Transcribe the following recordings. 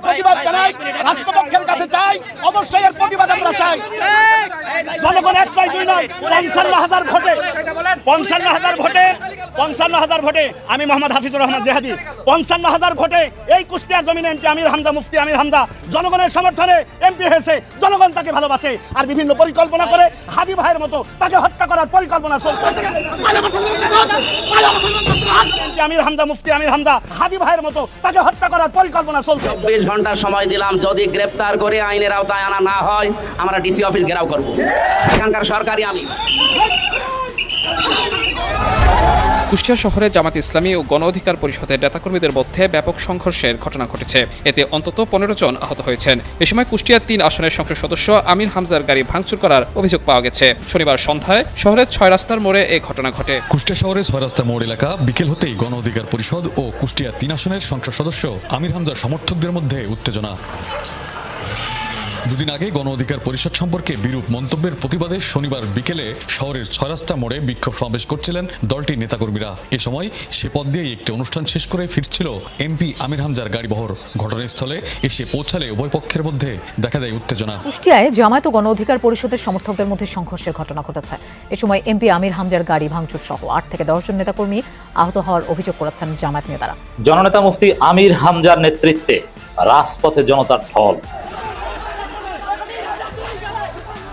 প্রতিবাদ জানাই, রাষ্ট্রপক্ষের কাছে চাই, অবশ্যই এর প্রতিবাদ আমরা চাই। জনগণ 1 নয় 2 নয় 55,000 ভোটে 55,000 ভোটে আমি মোহাম্মদ হাফিজুর রহমান জেহাদি 55,000 ভোটে এই কুষ্টিয়া জমিনে এমপি আমির হামজা, মুফতি আমির হামজা জনগণের সমর্থনে এমপি হয়েছে। জনগণ তাকে ভালোবাসে আর বিভিন্ন পরিকল্পনা করে হাদি ভাইয়ের মতো তাকে হত্যা করার পরিকল্পনা চলছে। আমির হামজা, মুফতি আমির হামজা হাদি ভাইয়ের মতো তাকে হত্যা করার পরিকল্পনা চলছে। 24 ঘন্টা সময় দিলাম, যদি গ্রেফতার করে আইনের আওতায় আনা না হয় আমরা ডিসি অফিস ঘেরাও করব। এখানকার সরকারি আমি কুষ্টিয়া শহরে জামাত ইসলামী ও গণ অধিকার পরিষদের নেতাকর্মীদের মধ্যে ব্যাপক সংঘর্ষের ঘটনা ঘটেছে। এতে অন্তত 15 জন আহত হয়েছেন। এ সময় কুষ্টিয়ার 3 আসনের সংসদ সদস্য আমির হামজার গাড়ি ভাঙচুর করার অভিযোগ পাওয়া গেছে। শনিবার সন্ধ্যায় শহরের 6 রাস্তার মোড়ে এই ঘটনা ঘটে। কুষ্টিয়া শহরের 6 রাস্তা মোড় এলাকা বিকেল হতেই গণ অধিকার পরিষদ ও কুষ্টিয়া 3 আসনের সংসদ সদস্য আমির হামজার সমর্থকদের মধ্যে উত্তেজনা। দুদিন আগে গণ অধিকার পরিষদ সম্পর্কে বিরূপ মন্তব্যের প্রতিবাদে শনিবার বিকেলে শহরের 6 রাস্তা মোড়ে বিক্ষোভ সমাবেশ করছিলেন দলটির নেতাকর্মীরা। এ সময় সে পথ দিয়েই একটি অনুষ্ঠান শেষ করে ফিরছিল এমপি আমির হামজার গাড়িবহর। ঘটনাস্থলে এসে পৌঁছালে উভয় পক্ষের মধ্যে দেখা দেয় উত্তেজনা। কুষ্টিয়ায় জামায়াত ও গণ অধিকার পরিষদের সমর্থকদের মধ্যে সংঘর্ষের ঘটনা ঘটেছে। এ সময় এমপি আমির হামজার গাড়ি ভাঙচুর সহ 8 থেকে 10 জন নেতাকর্মী আহত হওয়ার অভিযোগ করেছেন জামায়াত নেতারা। জননেতা মুফতি আমির হামজার নেতৃত্বে রাজপথে জনতার ঢল।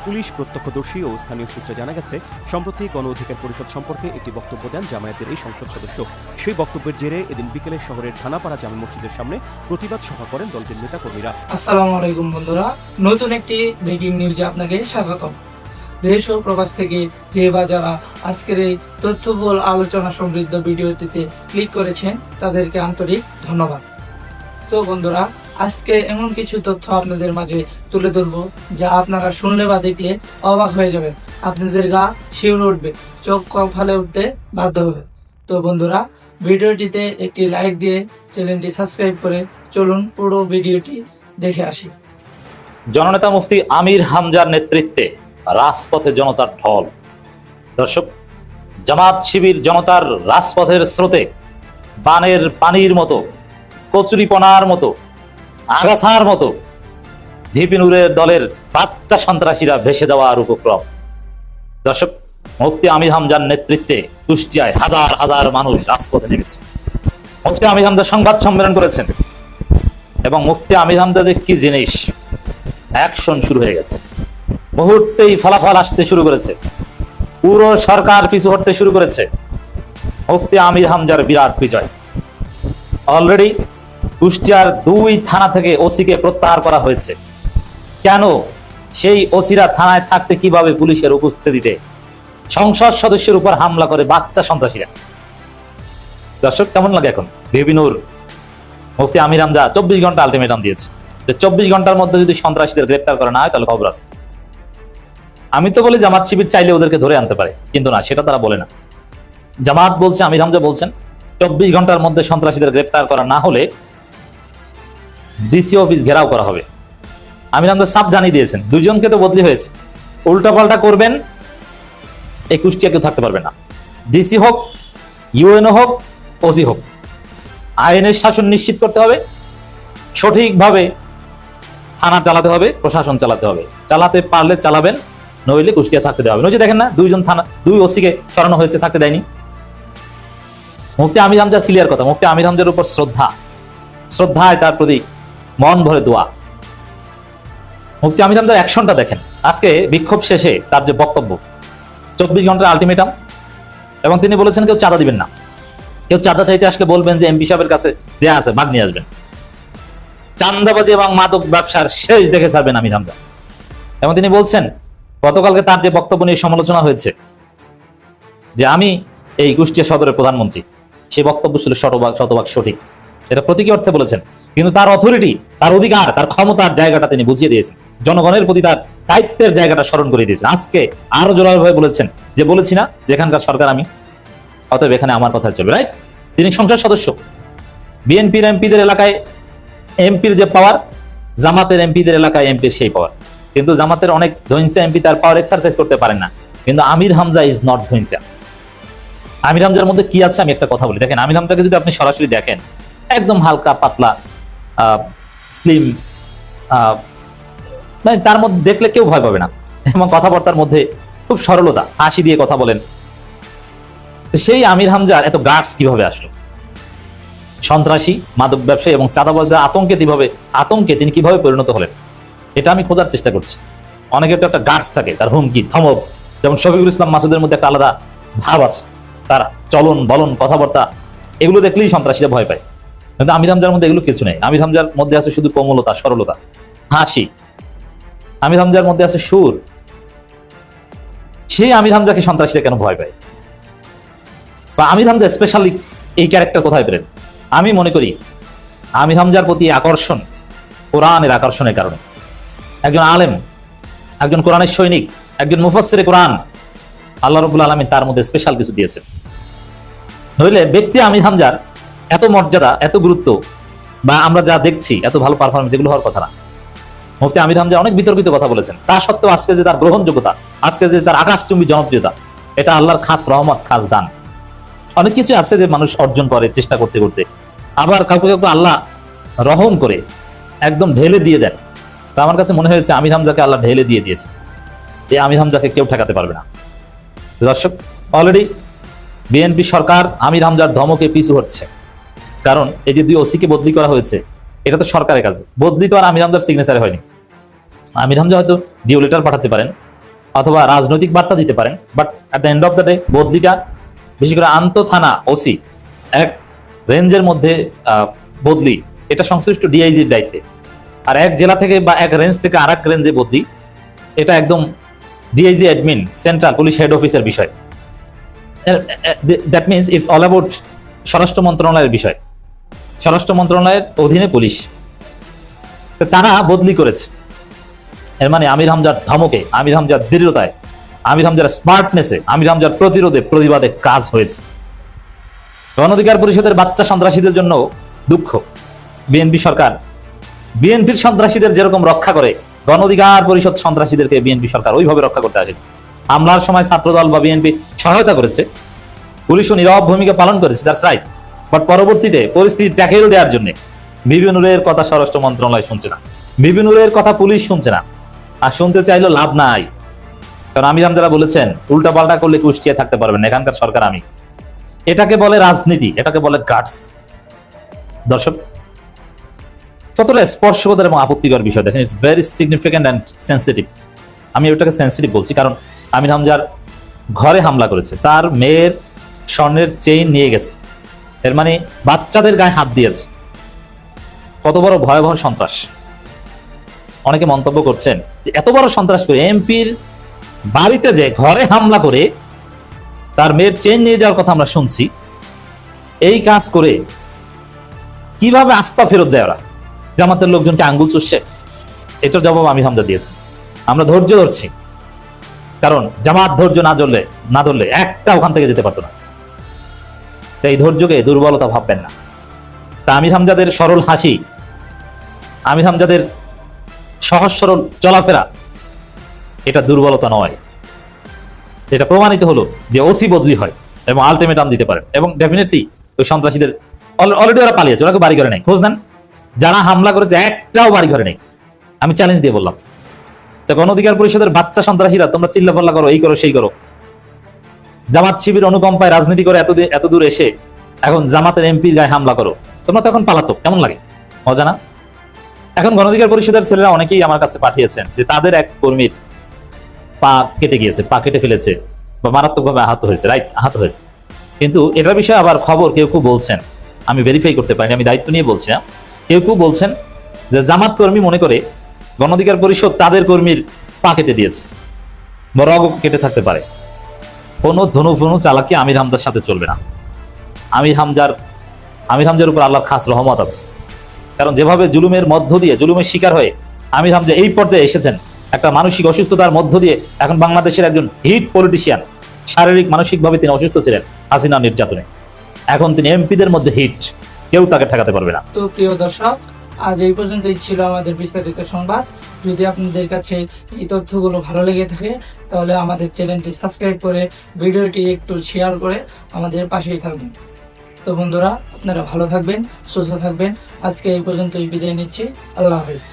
পুলিশ, প্রত্যক্ষদর্শী ও স্থানীয় সূত্রে জানা গেছে, সম্প্রতি গণ অধিকার পরিষদ সম্পর্কে একটি বক্তব্য দেন জামায়াতের এই সংসদ সদস্য। সেই বক্তব্যের জেরে এদিন বিকেলে শহরের থানাপাড়া জামে মসজিদের সামনে প্রতিবাদ সভা করেন দলটির নেতাকর্মীরা। আসসালামু আলাইকুম বন্ধুরা, নতুন একটি ব্রেকিং নিউজে আপনাকে স্বাগতম। দেশ ও প্রবাস থেকে যে বা যারা আজকের এই তথ্যবহুল আলোচনা সমৃদ্ধ ভিডিওটিতে ক্লিক করেছেন তাদেরকে আন্তরিক ধন্যবাদ। তো বন্ধুরা, আজকে এমন কিছু তথ্য আপনাদের মাঝে তুলে ধরবো যা আপনারা শুনলে বা দেখলে অবাক হয়ে যাবেন। আপনাদের গা শিউরে উঠবে, চোখ কপালে উঠতে বাধ্য হবে। তো বন্ধুরা, ভিডিওটিতে একটি লাইক দিয়ে চ্যানেলটি সাবস্ক্রাইব করে চলুন পুরো ভিডিওটি দেখে আসি। জননেতা মুফতি আমির হামজার নেতৃত্বে রাজপথে জনতার ঢল। দর্শক, জামাত শিবির জনতার রাজপথের স্রোতে বানের পানির মতো, কচুরিপনার মতো, আগাছার মতো ভিপি নূরের দলের বাচ্চা সন্ত্রাসীরা ভেসে যাওয়ার উপক্রম। দর্শক, মুফতি আমির হামজার নেতৃত্বে কুষ্টিয়ায় হাজার হাজার মানুষ রাজপথে নেমেছে। মুফতি আমির হামজা সংবাদ সম্মেলন করেছেন এবং মুফতি আমির হামজা যে কি জিনিস, অ্যাকশন শুরু হয়ে গেছে। মুহূর্তেই ফলাফল আসতে শুরু করেছে, পুরো সরকার পিছু হটতে শুরু করেছে। মুফতি আমির হামজার বিরাট বিজয়। অলরেডি কুষ্টিয়ার 2 থানা থেকে ওসিকে প্রত্যাহার করা হয়েছে। কেন? সেই ওসিরা থানায় থাকতে কিভাবে পুলিশের উপস্থিতিতে সংসদ সদস্যের উপর হামলা করে বাচ্চা সন্ত্রাসীরা। দর্শক, কেমন লাগে এখন? ভিপি নূর, মুফতি আমির হামজা 24 ঘন্টা আলটিমেটাম দিয়েছে যে 24 ঘন্টার মধ্যে যদি সন্ত্রাসীদের গ্রেফতার করা না হয় তাহলে খবর আছে। আমি তো বলি জামাত শিবির চাইলে ওদেরকে ধরে আনতে পারে, কিন্তু না, সেটা তারা বলে না। জামাত বলছে, আমির হামজা বলছেন 24 ঘন্টার মধ্যে সন্ত্রাসীদের গ্রেফতার করা না হলে ডিসি অফিস ঘেরাও করা হবে। আমির হামজা সাফ জানিয়ে দিয়েছেন, 2 জনকে তো বদলি হয়েছে, উল্টাপাল্টা করবেন এই কুষ্টিয়া কেউ থাকতে পারবে না। ডিসি হোক, ইউএনও হোক, ওসি হোক, আইনের শাসন নিশ্চিত করতে হবে, সঠিকভাবে থানা চালাতে হবে, প্রশাসন চালাতে হবে। চালাতে পারলে চালাবেন, নইলে কুষ্টিয়া থাকতে দেওয়া হবে। নইলে দেখেন না, 2 জন থানা, 2 ওসিকে সরানো হয়েছে, থাকতে দেয়নি। মুফতি আমির হামজার ক্লিয়ার কথা, মুফতি আমির হামজার উপর শ্রদ্ধায় তার প্রতি মন ভরে দোয়া। মুফতি আমির হামজার অ্যাকশনটা দেখেন। আজকে বিক্ষোভ শেষে তার যে বক্তব্য, 24 ঘন্টার আলটিমেটাম, এবং তিনি বলেছেন কেউ চাঁদা দিবেন না, কেউ চাঁদা চাইতে আসলে বলবেন যে এমপি সাহেবের কাছে দেয়া আছে, ভাগ নিয়ে আসবেন। চাঁদাবাজি এবং মাদক ব্যবসার শেষ দেখে ছাড়বেন আমির হামজা। এবং তিনি বলছেন, গতকালকে তার যে বক্তব্য নিয়ে সমালোচনা হয়েছে যে আমি এই কুষ্টিয়া সদরের প্রধানমন্ত্রী, সে বক্তব্য ছিল শতভাগ সঠিক, এটা প্রতীকী অর্থে বলেছেন, কিন্তু তার অথরিটি, তার অধিকার, তার ক্ষমতার জায়গাটা তিনি বুঝিয়ে দিয়েছেন, জনগণের প্রতি তার দায়িত্বের জায়গাটা স্মরণ করে দিয়েছেন। আজকে আরো জোরালোভাবে বলেছেন যে বলেছি না যেখানকার সরকার আমি, অতএব এখানে আমার কথা চলবে, রাইট? তিনি সংসদ সদস্য। বিএনপির এমপিদের এলাকায় এমপির যে পাওয়ার, জামাতের এমপিদের এলাকায় এমপির সেই পাওয়ার, কিন্তু জামাতের অনেক ধৈর্য এমপি তার পাওয়ার এক্সারসাইজ করতে পারেন না, কিন্তু আমির হামজা ইজ নট ধৈর্য। আমির হামজার মধ্যে কি আছে আমি একটা কথা বলি, দেখেন আমির হামজাকে যদি আপনি সরাসরি দেখেন, একদম হালকা পাতলা স্লিম, মানে তার মধ্যে দেখলে কেউ ভয় পাবে না, এবং কথাবার্তার মধ্যে খুব সরলতা, হাসি দিয়ে কথা বলেন। সেই আমির হামজার এত গার্ডস কিভাবে আসলো? সন্ত্রাসী, মাদক ব্যবসায়ী এবং চাঁদাবাজদের আতঙ্কে তিনি কিভাবে পরিণত হলেন, এটা আমি খোঁজার চেষ্টা করছি। অনেকের তো একটা গার্ডস থাকে, তার হুমকি ধমক, যেমন শফিকুল ইসলাম মাসুদের মধ্যে একটা আলাদা ভাব আছে, তার চলন বলন কথাবার্তা এগুলো দেখলেই সন্ত্রাসীরা ভয় পায়। কিন্তু আমির হামজার মধ্যে এগুলো কিছু নেই। আমির হামজার মধ্যে আছে শুধু কোমলতা, সরলতা, হাসি। আমির হামজার মধ্যে আছে সুর। সেই আমির হামজাকে সন্ত্রাসীরা কেন ভয় পায়, বা আমির হামজা স্পেশালি এই ক্যারেক্টার কোথায় পেলেন? আমি মনে করি আমির হামজার প্রতি আকর্ষণ কোরআনের আকর্ষণের কারণে। একজন আলেম, একজন কোরআনের সৈনিক, একজন মুফাসসিরে কোরআন, আল্লাহ রাব্বুল আলামিন তার মধ্যে স্পেশাল কিছু দিয়েছেন। নইলে ব্যক্তি আমির হামজার এত মর্যাদা, এত গুরুত্ব, বা আমরা যা দেখছি এত ভালো পারফরমেন্স, এগুলো হওয়ার কথা না। মুফতি আমির হামজা অনেক বিতর্কিত কথা বলেছেন, তা সত্ত্বেও আজকে যে তার গ্রহণযোগ্যতা, আজকে যে তার আকাশচুম্বী জনপ্রিয়তা, এটা আল্লাহর খাস রহমত, খাস দান। অনেক কিছু আছে যে মানুষ অর্জন করে চেষ্টা করতে করতে, আবার কাউকে কাউকে আল্লাহ রহম করে একদম ঢেলে দিয়ে দেন। তা আমার কাছে মনে হয়েছে আমির হামজাকে আল্লাহ ঢেলে দিয়ে দিয়েছে। এই আমির হামজাকে কেউ ঠেকাতে পারবে না। দর্শক, অলরেডি বিএনপি সরকার আমির হামজার ধমকে পিছু হচ্ছে। কারণ এই যে 2 ওসিকে বদলি করা হয়েছে, এটা তো সরকারের কাজ। বদলি তো আর আমির হামজার সিগনেচারে হয়নি। আমির হামজা হয়তো ডিও লেটার পাঠাতে পারেন অথবা রাজনৈতিক বার্তা দিতে পারেন, but at the end of the day বদলিটা বিশেষ করে আন্ত থানা ওসি এক রেঞ্জের মধ্যে বদলি, এটা সংশ্লিষ্ট ডিআইজির দায়িত্বে। আর এক জেলা থেকে বা এক রেঞ্জ থেকে আর এক রেঞ্জে বদলি, এটা একদম DIG admin, central police head অফিসের বিষয়। That means it's all about স্বরাষ্ট্র মন্ত্রণালয়ের বিষয়। স্বরাষ্ট্র মন্ত্রণালয়ের অধীনে পুলিশ, তারা বদলি করেছে। এর মানে আমির হামজার ধমকে, আমির হামজার দৃঢ়তায়, আমির হামজার স্মার্টনেসে, আমির হামজার প্রতিবাদে কাজ হয়েছে। গণ অধিকার পরিষদের বাচ্চা সন্ত্রাসীদের জন্য দুঃখ। বিএনপি সরকার বিএনপির সন্ত্রাসীদের যেরকম রক্ষা করে, গণ অধিকার পরিষদ সন্ত্রাসীদেরকে বিএনপি সরকার ওইভাবে রক্ষা করতে আসেনি। হামলার সময় ছাত্রদল বা বিএনপি সহায়তা করেছে, পুলিশও নীরব ভূমিকা পালন করেছে, দ্যাটস রাইট। বাট পরবর্তীতে পরিস্থিতি ট্যাকেল দেওয়ার জন্য বিবিনুরের কথা স্বরাষ্ট্র মন্ত্রণালয় শুনছে না, বিবিনুরের কথা পুলিশ শুনছে না, আর শুনতে চাইলেও লাভ নাই। কারণ আমির হামজারা বলেছেন উল্টা পাল্টা করলে কুষ্টিয়া থাকতে পারবেন না, এখানকার সরকার আমি। এটাকে বলে রাজনীতি, এটাকে বলে গার্ডস। দর্শক, কতটা স্পর্শকতার এবং আপত্তিকর বিষয় দেখেন। It's very significant and sensitive. আমি ওটাকে সেন্সিটিভ বলছি কারণ আমির হামজার ঘরে হামলা করেছে, তার মেয়ের স্বর্ণের চেইন নিয়ে গেছে, এর মানে বাচ্চাদের গায়ে হাত দিয়েছে। কত বড় ভয়াবহ সন্ত্রাস। অনেকে মন্তব্য করছেন যে এত বড় সন্ত্রাস করে এমপির বাড়িতে যে ঘরে হামলা করে তার মেয়ের চেইন নিয়ে যাওয়ার কথা আমরা শুনছি, এই কাজ করে কিভাবে আস্থা ফেরত যায় ওরা? জামাতের লোকজনকে আঙ্গুল চুষছে। এটার জবাব আমির হামজা দিয়েছে। আমরা ধৈর্য ধরছি, কারণ জামাত ধৈর্য না ধরলে একটা ওখান থেকে যেতে পারতো না। এই ধৈর্যকে দুর্বলতা ভাববেন না। তা আমির হামজাদের সরল হাসি, আমির হামজাদের সহজ সরল চলাফেরা, এটা দুর্বলতা নয়। এটা প্রমাণিত হলো যে ওসি বদলি হয় এবং আলটিমেটাম দিতে পারেন, এবং ডেফিনেটলি ওই সন্ত্রাসীদের অলরেডি ওরা পালিয়েছে, ওরা বাড়ি ঘরে নেই। খোঁজ নেন, যারা হামলা করেছে একটাও বাড়ি ঘরে নেই। আমি চ্যালেঞ্জ দিয়ে বললাম। তো গণ অধিকার পরিষদের বাচ্চা সন্ত্রাসীরা তোমরা চিল্লাপাল্লা করো, এই করো সেই করো, জামাত শিবির অনুকম্পায় রাজনীতি করে এত দূর এসে এখন জামাতের এমপির গায়ে হামলা করো, তোমরা তখন পালাতো, কেমন লাগে? মজা না? এখন গণ অধিকার পরিষদের ছেলেরা অনেকেই আমার কাছে পাঠিয়েছেন যে তাদের এক কর্মীর পা কেটে গিয়েছে, পা কেটে ফেলেছে বা মারাত্মকভাবে আহত হয়েছে। রাইট, আহত হয়েছে। কিন্তু এটার বিষয়ে আবার খবর কেউ বলছেন, আমি ভেরিফাই করতে পারিনি, আমি দায়িত্ব নিয়ে বলছি না, কেউ বলছেন যে জামাত কর্মী মনে করে গণ অধিকার পরিষদ তাদের কর্মীর পা কেটে দিয়েছে, রগ কেটে থাকতে পারে। কোনো ধনু চালাকি আমির হামজার সাথে চলবে না। আমির হামজার উপর আল্লাহর খাস রহমত আছে। কারণ যেভাবে জুলুমের মধ্য দিয়ে, জুলুমের শিকার হয়ে আমির হামজা এই পর্যায়ে এসেছেন, একটা মানসিক অসুস্থতার মধ্য দিয়ে এখন বাংলাদেশের একজন হিট পলিটিশিয়ান, শারীরিক মানসিকভাবে তিনি অসুস্থ ছিলেন হাসিনা নির্যাতনে, এখন তিনি এমপিদের মধ্যে হিট, কেউ তাকে ঠেকাতে পারবে না। তো প্রিয় দর্শক, আজ এই পর্যন্তই ছিল আমাদের বিস্তারিত সংবাদ। যদি আপনাদের কাছে এই তথ্যগুলো ভালো লেগে থাকে তাহলে আমাদের চ্যানেলটি সাবস্ক্রাইব করে ভিডিওটি একটু শেয়ার করে আমাদের পাশেই থাকবেন। তো বন্ধুরা, আপনারা ভালো থাকবেন, সুস্থ থাকবেন। আজকে এই পর্যন্তই বিদায় নিচ্ছি। আল্লাহ হাফেজ।